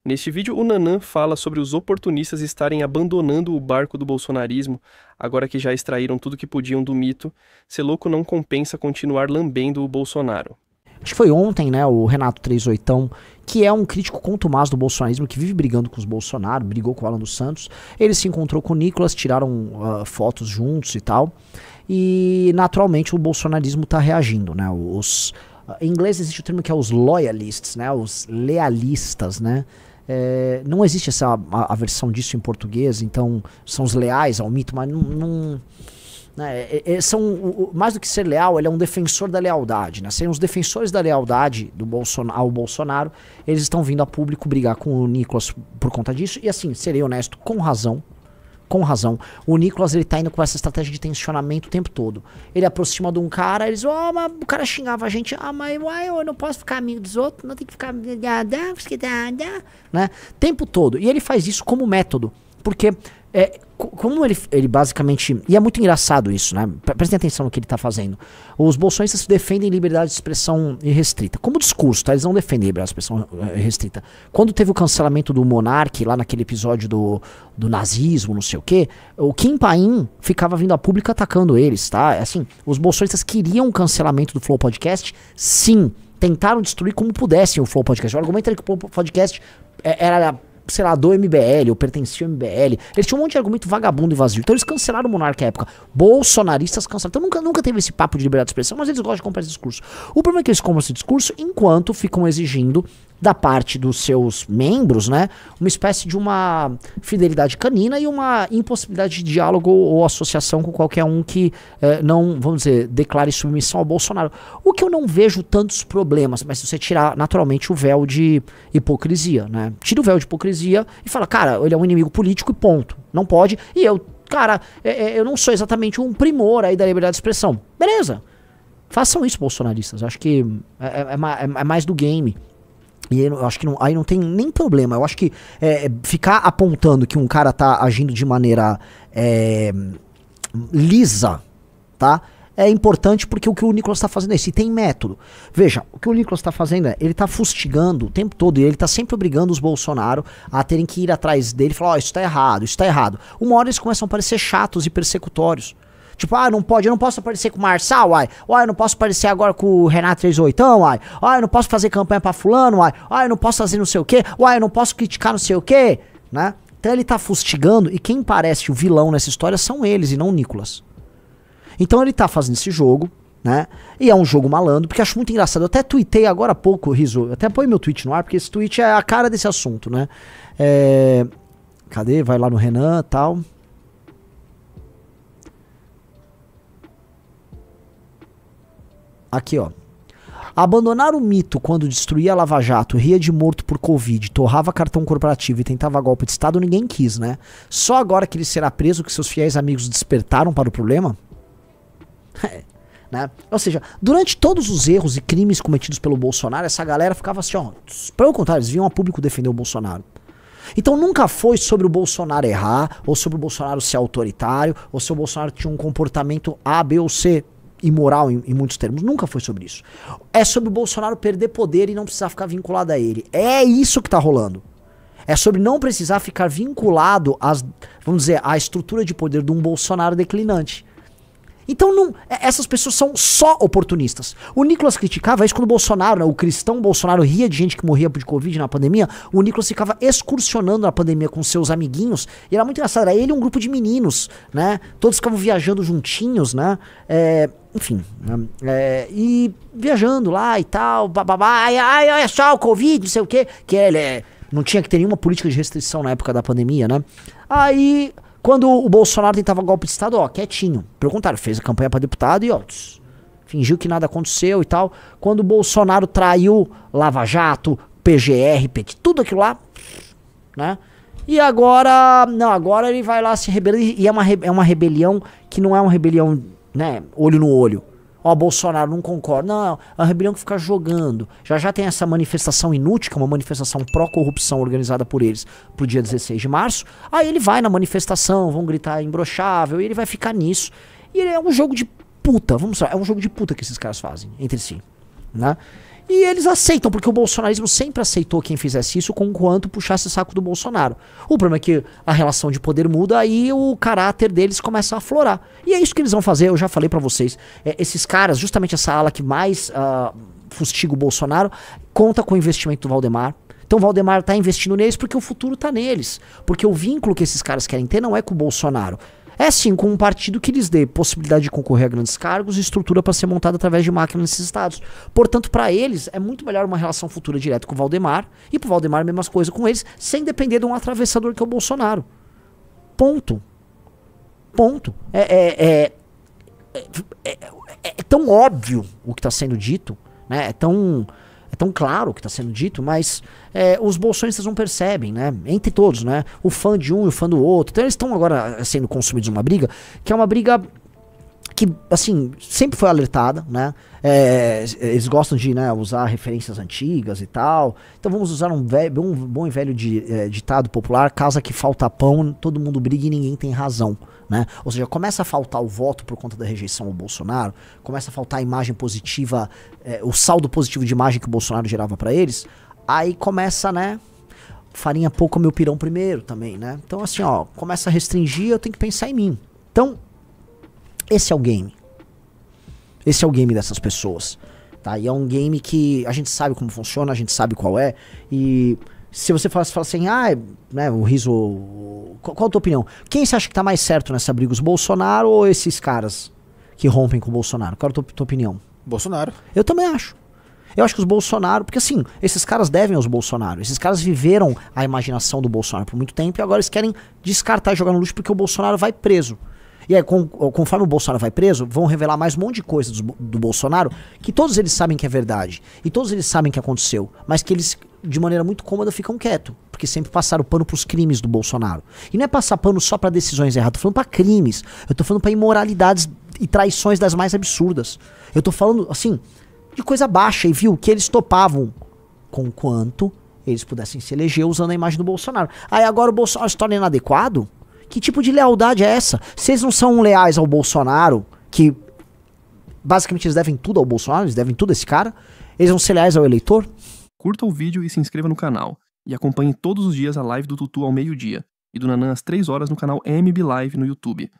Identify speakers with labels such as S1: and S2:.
S1: Neste vídeo, o Nanã fala sobre os oportunistas estarem abandonando o barco do bolsonarismo, agora que já extraíram tudo que podiam do mito. Ser louco não compensa continuar lambendo o Bolsonaro.
S2: Acho que foi ontem, né, o Renato 38, que é um crítico contumaz do bolsonarismo, que vive brigando com os Bolsonaro, brigou com o Alan dos Santos. Ele se encontrou com o Nicolas, tiraram fotos juntos e tal. E, naturalmente, o bolsonarismo tá reagindo, né, em inglês existe o termo que é os loyalists, né, os lealistas, né. Não existe a versão disso em português, então são os leais ao mito, mas não né, mais do que ser leal, ele é um defensor da lealdade, né? Serem os defensores da lealdade ao Bolsonaro, eles estão vindo a público brigar com o Nicolas por conta disso, e assim, serei honesto, com razão, o Nicolas, ele tá indo com essa estratégia de tensionamento o tempo todo. Ele aproxima de um cara, eles, mas o cara xingava a gente, mas eu não posso ficar amigo dos outros, não tem que ficar, né, tempo todo. E ele faz isso como método, porque como ele basicamente, e é muito engraçado isso, né, prestem atenção no que ele tá fazendo. Os bolsonaristas defendem liberdade de expressão irrestrita, como discurso, tá? Eles não defendem liberdade de expressão irrestrita. Quando teve o cancelamento do Monark, lá naquele episódio do nazismo, não sei o que, o Kim Paim ficava vindo a público atacando eles, tá? Assim, os bolsonaristas queriam o cancelamento do Flow Podcast, sim, tentaram destruir como pudessem o Flow Podcast. O argumento era que o Flow Podcast era, sei lá, do MBL, ou pertencia ao MBL. Eles tinham um monte de argumento vagabundo e vazio. Então eles cancelaram o Monark à época. Bolsonaristas cancelaram. Então nunca teve esse papo de liberdade de expressão, mas eles gostam de comprar esse discurso. O problema é que eles compram esse discurso enquanto ficam exigindo da parte dos seus membros, né, uma espécie de uma fidelidade canina e uma impossibilidade de diálogo ou associação com qualquer um que não, vamos dizer, declare submissão ao Bolsonaro. O que eu não vejo tantos problemas, mas se você tirar naturalmente o véu de hipocrisia, né, tira o véu de hipocrisia e fala, cara, ele é um inimigo político e ponto, não pode, e eu não sou exatamente um primor aí da liberdade de expressão, beleza, façam isso, bolsonaristas, acho que é mais do game. E eu acho que aí não tem nem problema. Eu acho que ficar apontando que um cara tá agindo de maneira lisa, tá? É importante porque o que o Nicolas tá fazendo é isso. E tem método. Veja, o que o Nicolas tá fazendo ele tá fustigando o tempo todo. E ele tá sempre obrigando os Bolsonaro a terem que ir atrás dele e falar, isso tá errado, isso tá errado. Uma hora eles começam a parecer chatos e persecutórios. Tipo, não pode, eu não posso aparecer com o Marçal, eu não posso aparecer agora com o Renato 38, eu não posso fazer campanha pra fulano, eu não posso fazer não sei o que, eu não posso criticar não sei o que, né? Então ele tá fustigando e quem parece o vilão nessa história são eles e não o Nicolas. Então ele tá fazendo esse jogo, né? E é um jogo malandro, porque eu acho muito engraçado. Eu até tuitei agora há pouco, Riso, eu até põe meu tweet no ar, porque esse tweet é a cara desse assunto, né? Cadê? Vai lá no Renan e tal. Aqui, ó. Abandonar o mito quando destruía a Lava Jato, ria de morto por Covid, torrava cartão corporativo e tentava golpe de Estado, ninguém quis, né? Só agora que ele será preso que seus fiéis amigos despertaram para o problema? Né? Ou seja, durante todos os erros e crimes cometidos pelo Bolsonaro, essa galera ficava assim, ó, pelo contrário, eles vinham a público defender o Bolsonaro. Então nunca foi sobre o Bolsonaro errar, ou sobre o Bolsonaro ser autoritário, ou se o Bolsonaro tinha um comportamento A, B ou C imoral em muitos termos, nunca foi sobre isso. É sobre o Bolsonaro perder poder e não precisar ficar vinculado a ele. É isso que tá rolando. É sobre não precisar ficar vinculado vamos dizer, à estrutura de poder de um Bolsonaro declinante. Então essas pessoas são só oportunistas. O Nicolas criticava isso quando o Bolsonaro, né, o cristão Bolsonaro ria de gente que morria de Covid na pandemia. O Nicolas ficava excursionando na pandemia com seus amiguinhos. E era muito engraçado, era ele e um grupo de meninos, né? Todos ficavam viajando juntinhos, né? Enfim, e viajando lá e tal, bababá, olha só o Covid, não sei o quê, que ele não tinha que ter nenhuma política de restrição na época da pandemia, né? Aí, quando o Bolsonaro tentava golpe de Estado, ó, quietinho, pelo contrário, fez a campanha pra deputado e ó, fingiu que nada aconteceu e tal. Quando o Bolsonaro traiu Lava Jato, PGR, PT, tudo aquilo lá, né? E agora, não, agora ele vai lá se rebelar, e é uma rebelião que não é uma rebelião, né, olho no olho. Ó, Bolsonaro não concorda. Não, é uma rebelião que fica jogando. Já tem essa manifestação inútil, que é uma manifestação pró-corrupção organizada por eles pro dia 16 de março. Aí ele vai na manifestação, vão gritar imbrochável, e ele vai ficar nisso. E ele é um jogo de puta, vamos lá, é um jogo de puta que esses caras fazem entre si, né? E eles aceitam, porque o bolsonarismo sempre aceitou quem fizesse isso conquanto puxasse o saco do Bolsonaro. O problema é que a relação de poder muda, aí o caráter deles começa a aflorar. E é isso que eles vão fazer, eu já falei pra vocês. Esses caras, justamente essa ala que mais fustiga o Bolsonaro, conta com o investimento do Valdemar. Então o Valdemar tá investindo neles porque o futuro tá neles. Porque o vínculo que esses caras querem ter não é com o Bolsonaro. É sim com um partido que lhes dê possibilidade de concorrer a grandes cargos e estrutura para ser montada através de máquinas nesses estados. Portanto, para eles, é muito melhor uma relação futura direta com o Valdemar e pro Valdemar a mesma coisa com eles, sem depender de um atravessador que é o Bolsonaro. Ponto. Ponto. É tão óbvio o que está sendo dito, né? É tão claro o que está sendo dito, mas os bolsonistas não percebem, né? Entre todos, né? O fã de um e o fã do outro. Então eles estão agora sendo consumidos numa briga, que é uma briga que, assim, sempre foi alertada, né? Eles gostam de, né, usar referências antigas e tal. Então vamos usar um bom e velho ditado popular: casa que falta pão, todo mundo briga e ninguém tem razão. Né? Ou seja, começa a faltar o voto por conta da rejeição ao Bolsonaro, começa a faltar a imagem positiva, o saldo positivo de imagem que o Bolsonaro gerava pra eles, aí começa, né, farinha pouco meu pirão primeiro também, né? Então assim, ó, começa a restringir, eu tenho que pensar em mim. Então, esse é o game. Esse é o game dessas pessoas, tá? E é um game que a gente sabe como funciona, a gente sabe qual é, e se você fala assim, né, o riso... Qual a tua opinião? Quem você acha que tá mais certo nessa briga? Os Bolsonaro ou esses caras que rompem com o Bolsonaro? Qual é a tua opinião?
S3: Bolsonaro.
S2: Eu também acho. Eu acho que os Bolsonaro... Porque assim, esses caras devem aos Bolsonaro. Esses caras viveram a imaginação do Bolsonaro por muito tempo e agora eles querem descartar e jogar no lixo porque o Bolsonaro vai preso. E aí, conforme o Bolsonaro vai preso, vão revelar mais um monte de coisa do Bolsonaro que todos eles sabem que é verdade. E todos eles sabem que aconteceu. Mas que eles, de maneira muito cômoda, ficam quietos. Porque sempre passaram pano pros crimes do Bolsonaro. E não é passar pano só pra decisões erradas. Eu tô falando pra crimes. Eu tô falando pra imoralidades e traições das mais absurdas. Eu tô falando, assim, de coisa baixa. E viu que eles topavam com quanto eles pudessem se eleger usando a imagem do Bolsonaro. Aí agora o Bolsonaro se torna inadequado? Que tipo de lealdade é essa? Se eles não são leais ao Bolsonaro, que basicamente eles devem tudo ao Bolsonaro, eles devem tudo a esse cara, eles vão ser leais ao eleitor?
S1: Curta o vídeo e se inscreva no canal. E acompanhe todos os dias a live do Tutu ao meio-dia. E do Nanã às 3 horas no canal MB Live no YouTube.